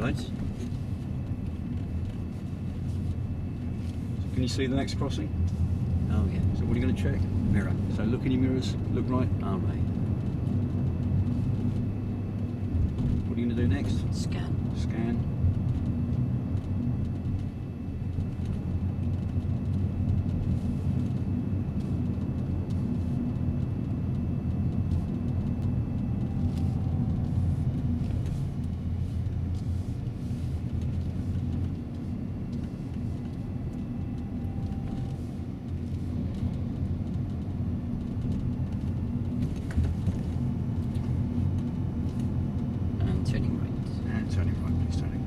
right. Can you see the next crossing? Oh yeah. So what are you going to check? Mirror. So look in your mirrors, look right. All right. What are you going to do next? Scan. Scan. And turning right. And turning right, please, turning.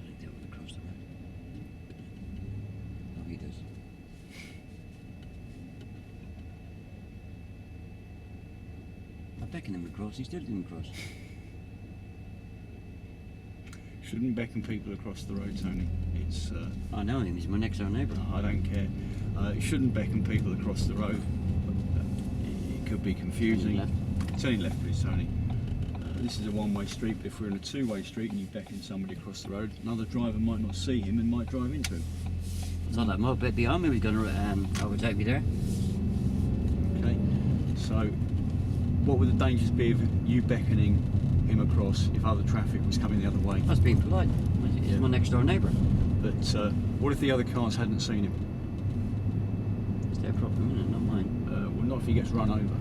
I think they would cross the road. Oh, he does. I beckoned him across, he still didn't cross. Shouldn't beckon people across the road, Tony. It's. I know him, he's my next door neighbour. I don't care. You shouldn't beckon people across the road. It could be confusing. Left. Turning left, please, Tony. This is a one-way street, but if we're in a two-way street and you beckon somebody across the road, another driver might not see him and might drive into him. I thought that moped behind me was going to overtake me there. Okay. So, what would the dangers be of you beckoning him across if other traffic was coming the other way? That's being polite. He's Yeah. my next door neighbour. But what if the other cars hadn't seen him? It's their problem, isn't it? Not mine. Well, not if he gets run over.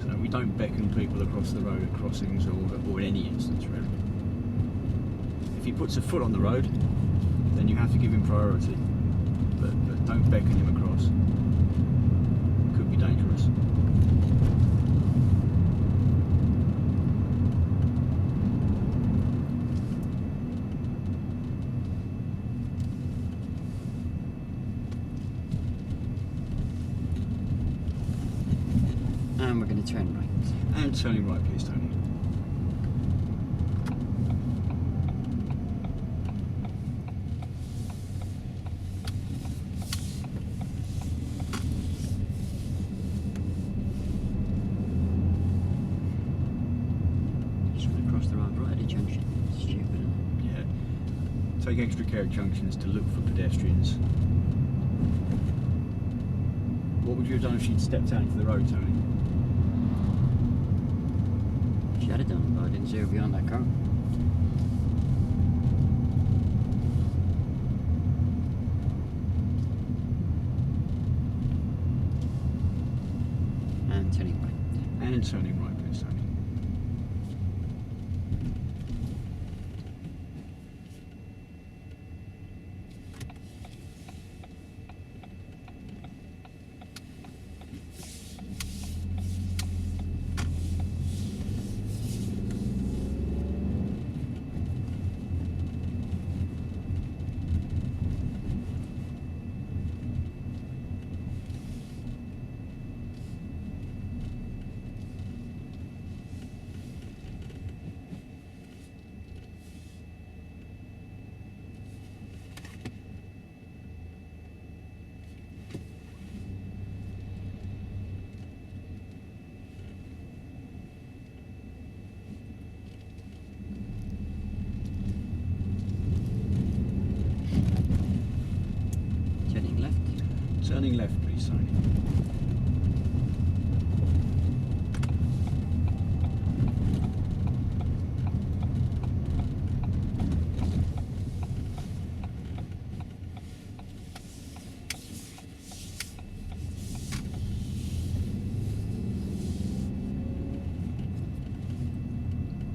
So we don't beckon people across the road at crossings or in any instance, really. If he puts a foot on the road, then you have to give him priority. But don't beckon him across. Could be dangerous. And we're going to turn right. And turning right, please, Tony. Just want to cross the road right at the junction. It's stupid, isn't Yeah. Take extra care at junctions to look for pedestrians. What would you have done if she'd stepped out into the road, Tony? it? She had it done, but I didn't see her behind that car. And turning right. And turning right, please, Tony. Turning left, please, Tony.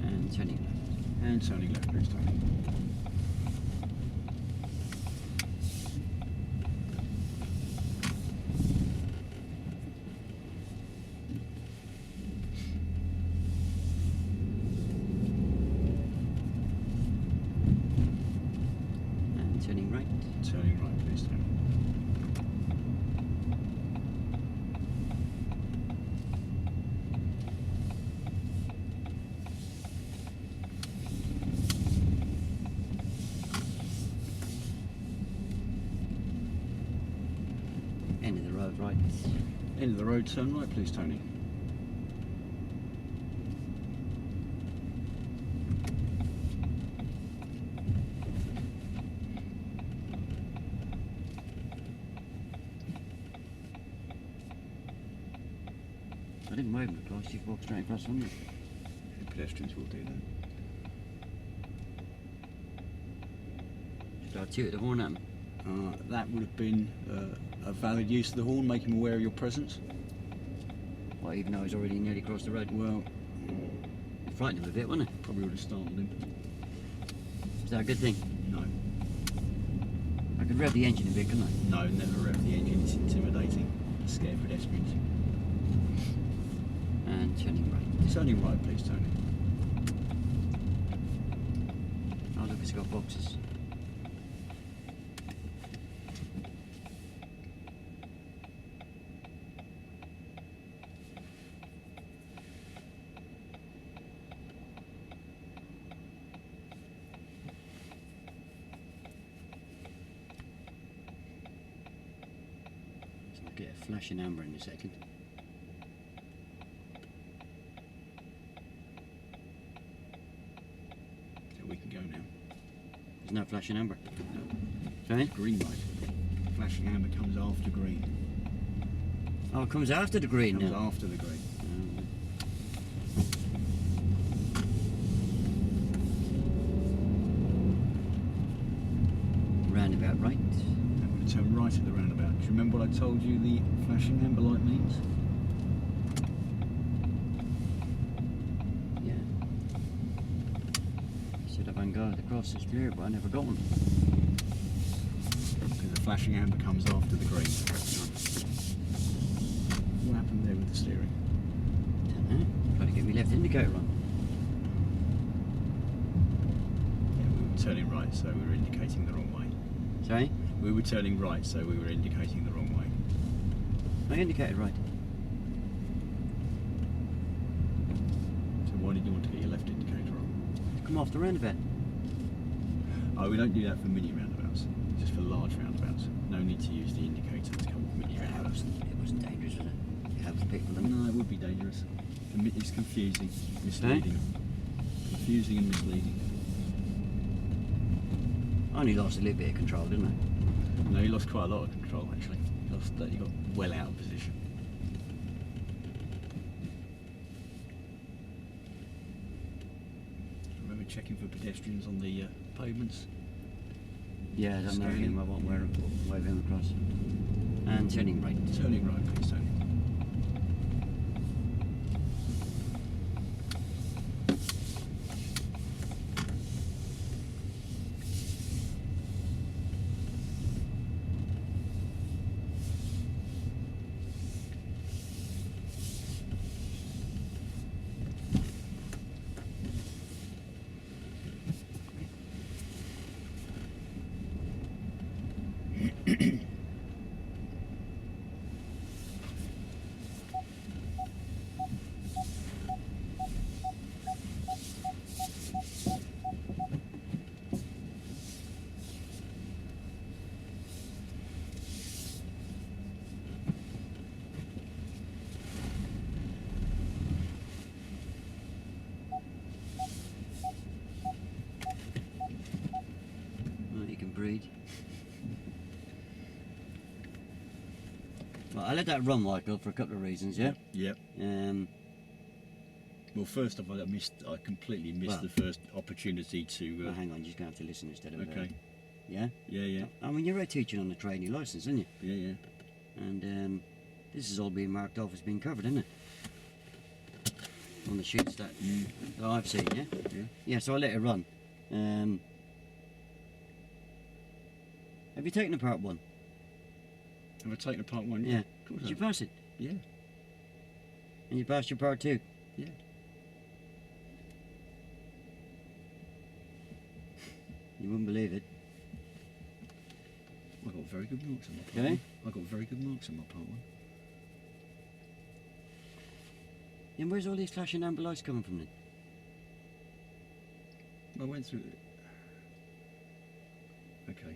And turning left. And turning left, please, Tony. And turning right. Turning right, please, Tony. End of the road right. End of the road, turn right, please, Tony. I didn't wave him across, you walked straight across from me. The pedestrians will do that. Should I toot the horn at him? That would have been a valid use of the horn, make him aware of your presence. Well, even though he's already nearly crossed the road. Well, It frightened him a bit, wasn't it? probably would have startled him. Is that a good thing? No. I could rev the engine a bit, couldn't I? No, never rev the engine, it's intimidating. Scare pedestrians. And turning right. Turning right, please, Tony. Oh, look, it's got boxes. So I'll get a flashing amber in a second. So we can go now. There's no flashing amber. No. Sorry? Green light. Flashing amber comes after green. Oh, it comes after the green Comes now. after the green. Roundabout right. I'm going to turn right at the roundabout. Do you remember what I told you the flashing amber light means? Yeah. He said if I can go across this clear, but I never got one. Because the flashing amber comes after the green. What happened there with the steering? Don't know. Try to get me left indicator on. Yeah, we were turning right, so we were indicating the wrong way. Sorry? We were turning right, so we were indicating the wrong way. I indicated right. So why did you want to get your left indicator on? Come off the roundabout. Oh, we don't do that for mini roundabouts. Just for large roundabouts. No need to use the indicator to come off mini Yeah, roundabouts. it wasn't dangerous, was it? It helps people, doesn't it? No, it would be dangerous. It's confusing, misleading. Confusing and misleading. I only lost a little bit of control, didn't I? No, you lost quite a lot of control actually. You got well out of position. Remember checking for pedestrians on the pavements? Yeah, I don't know Scanning. him. I won't wave him across. And turning right. Turning right, please, Tony. Right, you can breathe. Right, I let that run, Michael, for a couple of reasons, yeah? Yep. Well, first of all, I completely missed the first opportunity to. Well, hang on, you're just going to have to listen instead of. Okay. Yeah? Yeah. I mean, you're out teaching on the training licence, aren't you? Yeah. And this is all being marked off as being covered, isn't it? On the sheets that I've seen, yeah? Yeah, so I let it run. Have you taken apart one? Have I taken apart one? Yeah. Of course Did you I have. pass it? Yeah. And you passed your part two? Yeah. You wouldn't believe it. I got very good marks on my part Okay. one. I got very good marks on my part one. And where's all these flashing amber lights coming from then? I went through it. Okay.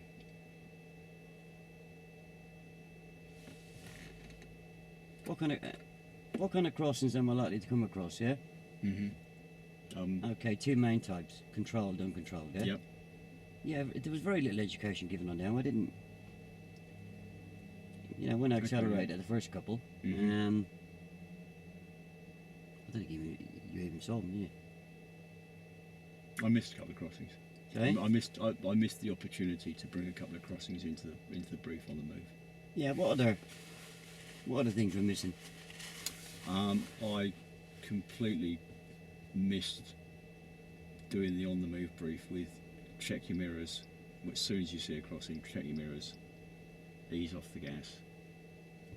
What kind of crossings am I likely to come across, yeah? Okay, two main types, controlled, uncontrolled, yeah? Yep. Yeah, there was very little education given on them. I didn't, when I accelerated the first couple, I don't think you even saw them, did you? I missed a couple of crossings. Sorry? I missed the opportunity to bring a couple of crossings into the brief on the move. Yeah, what other things we're missing? I completely missed doing the on the move brief with check your mirrors. As soon as you see a crossing, check your mirrors, ease off the gas.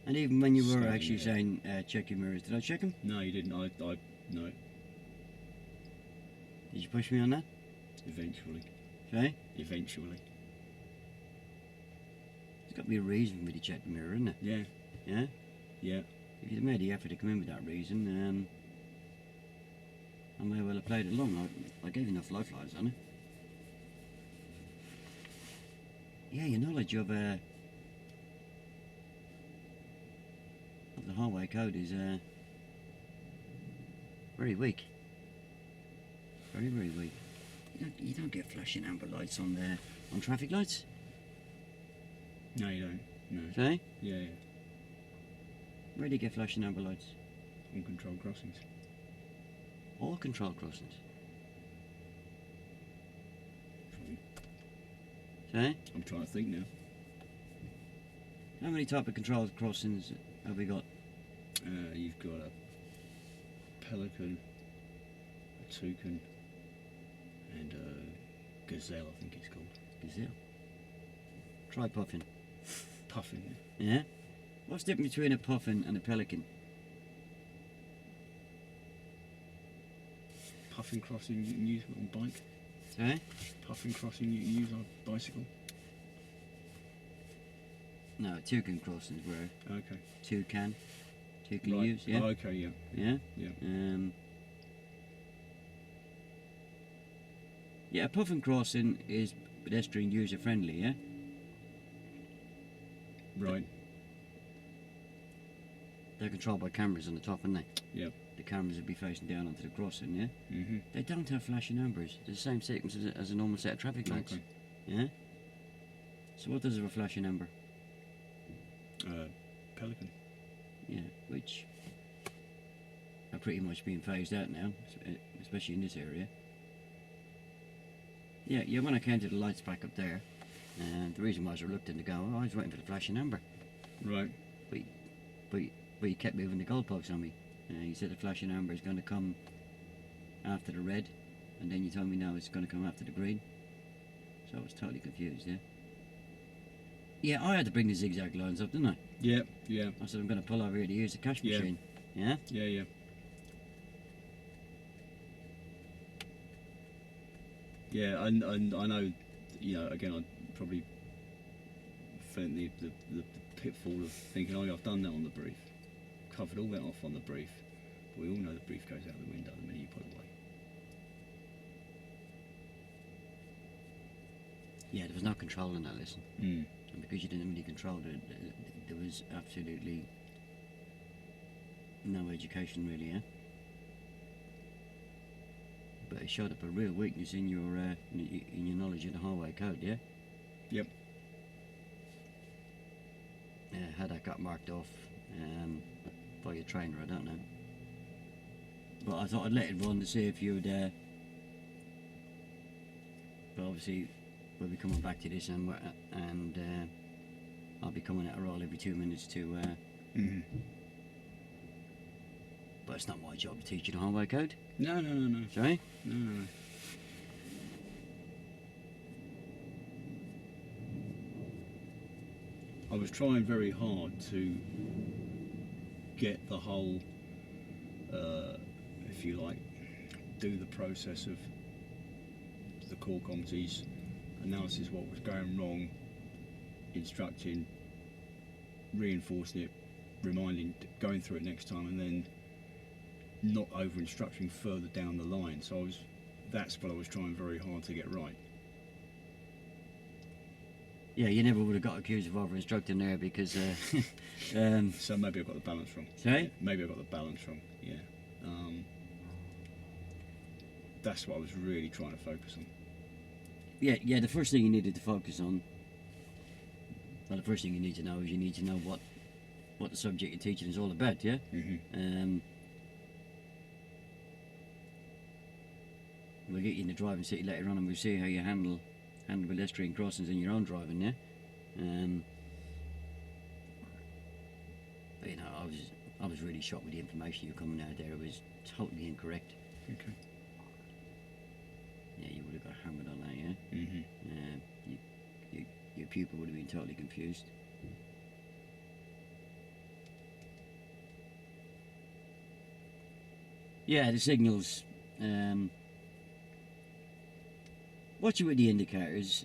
And even when you were Standing actually there. saying check your mirrors, did I check them? No, you didn't. No. Did you push me on that? Eventually. Okay. Eventually. There's got to be a reason for me to check the mirror, isn't there? Yeah. Yeah? Yeah. If you'd made the effort to come in with that reason, I may well have played it along. I gave you enough lifelines, haven't I? Yeah, your knowledge of the highway code is very weak. Very, very weak. You don't get flashing amber lights on traffic lights. No, you don't. No. Okay? Yeah. Where do you get flashing amber lights? Uncontrolled crossings. All control crossings. Okay? I'm trying to think now. How many type of controlled crossings have we got? You've got a pelican, a toucan, and a gazelle, I think it's called. Gazelle. Try puffin. Puffin. Yeah? What's the difference between a puffin and a pelican? Puffin crossing you can use on bike. Okay? Puffin crossing you can use on bicycle. No, toucan crossings were Okay. toucan Right. use, yeah? Oh, okay, yeah. Yeah? Yeah. Yeah, a puffin crossing is pedestrian user friendly, yeah? Right. They're controlled by cameras on the top, aren't they? Yeah. The cameras would be facing down onto the crossing, yeah? Mm-hmm. They don't have flashing numbers. They're the same sequence as a normal set of traffic lights. Okay. Yeah? So what does a flashing number? Pelican. Yeah, which are pretty much being phased out now, especially in this area. Yeah, when I counted the lights back up there, and the reason why I was reluctant to go, I was waiting for the flashing number. Right. But you kept moving the goalposts on me. You said the flashing amber is going to come after the red, and then you told me now it's going to come after the green. So I was totally confused, yeah? Yeah, I had to bring the zigzag lines up, didn't I? Yeah, yeah. I said I'm going to pull over here to use the cash Yeah. machine. Yeah? Yeah. Yeah, and I know, again, I probably fell in the pitfall of thinking, oh, yeah, I've done that on the brief. Covered all that off on the brief. But we all know the brief goes out the window the minute you put it away. Yeah, there was no control in that lesson. Mm. And because you didn't really control it, there was absolutely no education really, yeah? But it showed up a real weakness in your knowledge of the highway code, yeah? Yep. How that got marked off by your trainer, I don't know. But I thought I'd let it run to see if you would. But obviously, we'll be coming back to this, and I'll be coming at a roll every 2 minutes to. But it's not my job to teach you the highway code. No. Sorry? No. I was trying very hard to get the whole, if you like, do the process of the core competencies, analysis, what was going wrong, instructing, reinforcing it, reminding, going through it next time, and then not over instructing further down the line. So that's what I was trying very hard to get right. Yeah, you never would have got accused of over instructing there because. So maybe I got the balance wrong. Sorry? Maybe I got the balance wrong. Yeah. That's what I was really trying to focus on. Yeah. The first thing you needed to focus on. Well, the first thing you need to know is you need to know what the subject you're teaching is all about. Yeah. We'll get you in the driving seat later on, and we'll see how you handle pedestrian crossings in your own driving. Yeah. But you know, I was really shocked with the information you're coming out there. It was totally incorrect. Okay. Yeah, you would have got hammered on that. Yeah. Your pupil would have been totally confused. Yeah, the signals. Watching with the indicators,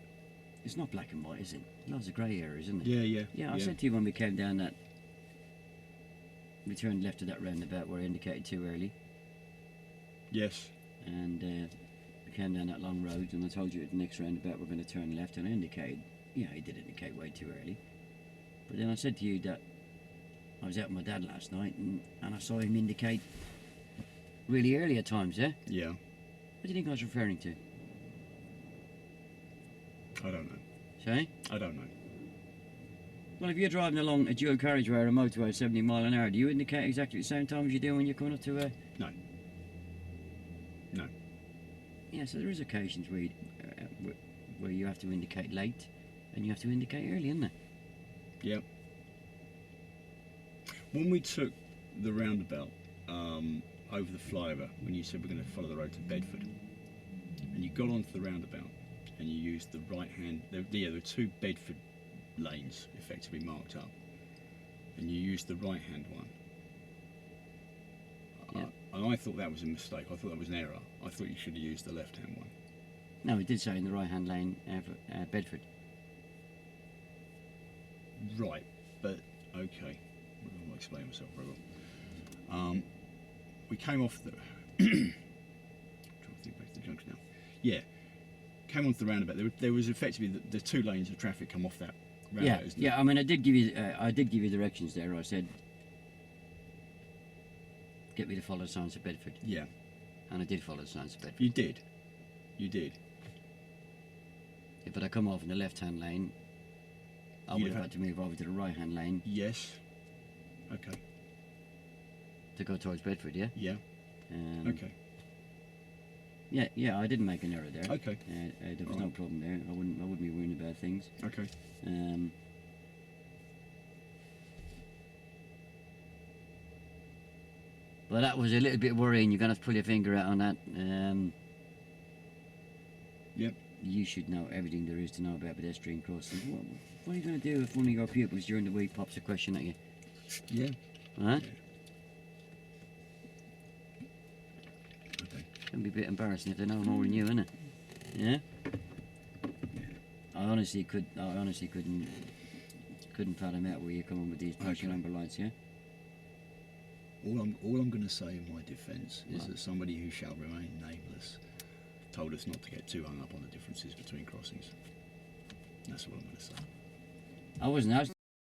it's not black and white, is it? Lots of grey areas, isn't it? Yeah. Yeah, I said to you when we came down that, we turned left of that roundabout where I indicated too early. Yes. And we came down that long road, and I told you at the next roundabout we're going to turn left, and I indicated, he did indicate way too early. But then I said to you that I was out with my dad last night, and I saw him indicate really early at times, yeah? Yeah. What do you think I was referring to? I don't know. Sorry? I don't know. Well, if you're driving along a dual carriageway or a motorway 70 mile an hour, do you indicate exactly the same time as you do when you're coming up to a... No. No. Yeah, so there is occasions where you have to indicate late and you have to indicate early, isn't there? Yep. When we took the roundabout over the flyover, when you said we're going to follow the road to Bedford, and you got onto the roundabout and you used the right hand, there were two Bedford lanes effectively marked up, and you used the right hand one. Yep. And I thought that was a mistake. I thought that was an error. I thought you should have used the left hand one. No, it did say in the right hand lane, Bedford. Right, but okay. I'll explain myself very well. We came off the. Trying to think back to the junction now. Yeah, came onto the roundabout. There was effectively the two lanes of traffic come off that roundabout. Yeah. I mean, I did give you directions there. I said, get me to follow the signs of Bedford. Yeah. And I did follow the signs of Bedford. You did. You did. If I'd come off in the left-hand lane, I would have had to move over to the right-hand lane. Yes. Okay. To go towards Bedford, yeah? Yeah. Okay. Yeah, I didn't make an error there. Okay. There was no problem there. I wouldn't be worrying about things. Okay. But that was a little bit worrying. You're going to have to pull your finger out on that. Yep. You should know everything there is to know about pedestrian crossings. What are you going to do if one of your pupils during the week pops a question at you? Yeah. Huh? Yeah. Okay. It can be a bit embarrassing if they know more than you, isn't it? Yeah? I honestly couldn't fathom out where you're coming with these partial number lights, yeah? All I'm going to say in my defence is that somebody who shall remain nameless told us not to get too hung up on the differences between crossings. That's what I'm going to say. I wasn't.